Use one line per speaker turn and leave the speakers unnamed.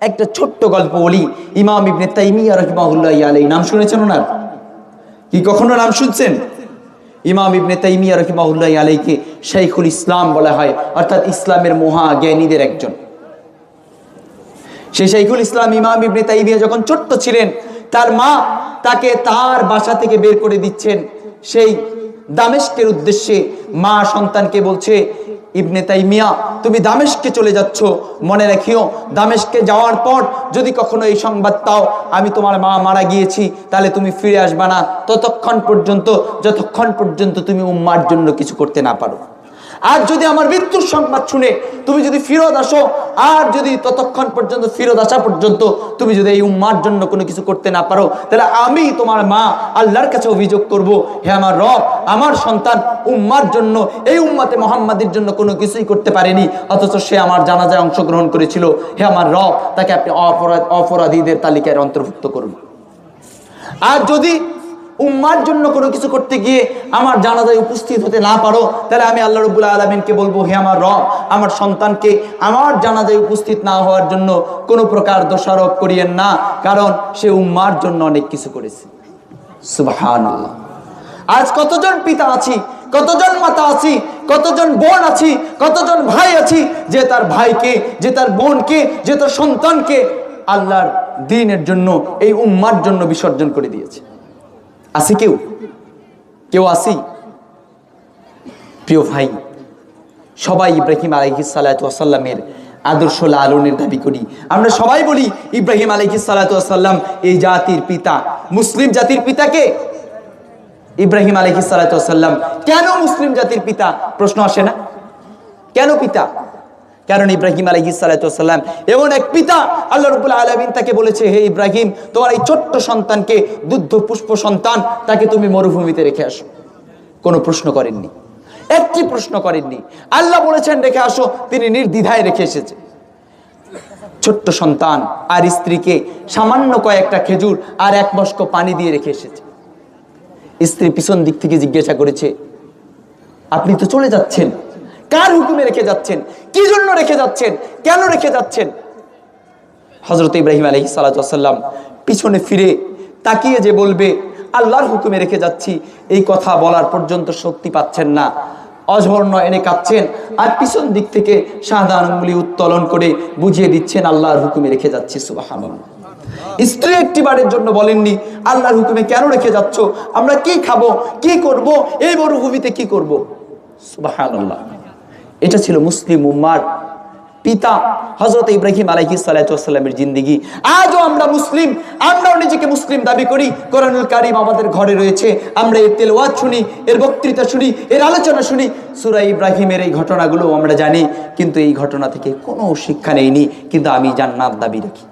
একটা ছোট্ট গল্প বলি। ইমাম ইবনে তাইমিয়া রাহিমাহুল্লাহ আলাইহি, নাম শুনেছেন ওনার? কি কখনো নাম শুনছেন? ইমাম ইবনে তাইমিয়া রাহিমাহুল্লাহ আলাইহিকে শাইখুল ইসলাম বলা হয়, অর্থাৎ ইসলামের মহা জ্ঞানীদের একজন। সেই শাইখুল ইসলাম ইমাম ইবনে তাইমিয়া যখন ছোট্ট ছিলেন, তার মা তাকে তার বাসা থেকে বের করে দিচ্ছেন সেই দামেস্কের উদ্দেশ্যে। মা সন্তানকে বলছে, ইবনে তাইমিয়া তুমি দামেস্কে চলে যাচ্ছ, মনে রাখিও দামেস্কে যাওয়ার পর যদি কখনো এই সংবাদ পাও আমি তোমার মা মারা গিয়েছি, তাহলে তুমি ফিরে আসবা না ততক্ষণ পর্যন্ত যতক্ষণ পর্যন্ত তুমি উম্মার জন্য কিছু করতে না পারো। আর যদি আমার মৃত্যুর সংবাদ শুনে তুমি যদি ফিরত আসো, আর যদি ততক্ষণ পর্যন্ত ফিরত আসা পর্যন্ত তুমি যদি এই উম্মার জন্য কোনো কিছু করতে না পারো, তাহলে আমি তোমার মা আল্লাহর কাছে অভিযোগ করব, হে আমার রব, আমার সন্তান উম্মার জন্য, এই উম্মাতে মুহাম্মাদের জন্য কোনো কিছুই করতে পারেনি, অথচ সে আমার জানাজায় অংশগ্রহণ করেছিল। হে আমার রব, তাকে আপনি অপরাধীদের তালিকায় অন্তর্ভুক্ত করুন। আর যদি উম্মার জন্য কোনো কিছু করতে গিয়ে আমার জানাজায় উপস্থিত হতে না পারো, তাহলে আমি আল্লাহ রাব্বুল আলামিনকে বলবো, হে আমার রব, আমার সন্তানকে আমার জানাজায় উপস্থিত না হওয়ার জন্য কোনো প্রকার দোষারোপ করিয়েন না, কারণ সে উম্মার জন্য অনেক কিছু করেছে। সুবহানাল্লাহ। আজ কতজন পিতা আছি, কতজন মাতা আছি, কতজন বোন আছি, কতজন ভাই আছি, যে তার ভাইকে, যে তার বোনকে, যে তার সন্তানকে আল্লাহর দ্বীনের জন্য, এই উম্মার জন্য বিসর্জন করে দিয়েছে। আসি কেউ আসি? প্রিয় ভাই, সবাই ইব্রাহিম আলাইহিস সালাতু ওয়াস সালামের আদর্শ লালনের দাবি করি। আমরা সবাই বলি ইব্রাহিম আলাইহিস সালাতু ওয়াস সালাম এই জাতির পিতা, মুসলিম জাতির পিতা কে? ইব্রাহিম আলাইহিস সালাতু ওয়াস সালাম। কেন মুসলিম জাতির পিতা? প্রশ্ন আসে না? কেন পিতা? কারণ ইব্রাহিম আলাইহিস সালাতু ওয়াস সালাম এমন এক পিতা, আল্লাহ রাব্বুল আলামিন তাকে বলেছে, হে ইব্রাহিম, তোমার এই ছোট্ট সন্তানকে, দুগ্ধ পুষ্প সন্তান, তাকে তুমি মরুভূমিতে রেখে আসো। কোনো প্রশ্ন করেননি, একটি প্রশ্ন করেননি। আল্লাহ বলেছেন রেখে আসো, তিনি নির্দ্বিধায় রেখে এসেছে। ছোট্ট সন্তান আর স্ত্রীকে সামান্য কয়েকটা খেজুর আর এক মশক পানি দিয়ে রেখে এসেছে। স্ত্রী পিছন দিক থেকে জিজ্ঞাসা করেছে, আপনি তো চলে যাচ্ছেন, কার হুকুমে রেখে যাচ্ছেন? কি জন্য রেখে যাচ্ছেন? কেন রেখে যাচ্ছেন? হযরত ইব্রাহিম আলাইহিস সালাতু ওয়াস সালাম পিছনে ফিরে তাকিয়ে যে বলবে আল্লাহর হুকুমে রেখে যাচ্ছি, এই কথা বলার পর্যন্ত শক্তি পাচ্ছেন না। অঝর্ণ এনে কাঁদছেন আর পিছন দিক থেকে সাদা আঙ্গুলি উত্তোলন করে বুঝিয়ে দিচ্ছেন আল্লাহর হুকুমে রেখে যাচ্ছি। সুবহানাল্লাহ। স্ত্রী একটি বারের জন্য বলেননি আল্লাহর হুকুমে কেন রেখে যাচ্ছ, আমরা কি খাবো, কি করব, এই মরুভূমিতে কি করব। সুবহানাল্লাহ। এটা ছিল মুসলিম উম্মার পিতা হযরত ইব্রাহিম আলাইহিস সালাতু ওয়াস সালামের জিন্দেগি। আজও আমরা মুসলিম, আমরাও নিজেকে মুসলিম দাবি করি। কোরআনুল কারীম আমাদের ঘরে রয়েছে, আমরা এর তেলাওয়াত শুনি, এর বক্তৃতা শুনি, এর আলোচনা শুনি। সূরা ইব্রাহিমের এই ঘটনাগুলো আমরা জানি, কিন্তু এই ঘটনা থেকে কোনো শিক্ষা নেইনি, কিন্তু আমি জান্নাত দাবি রাখি।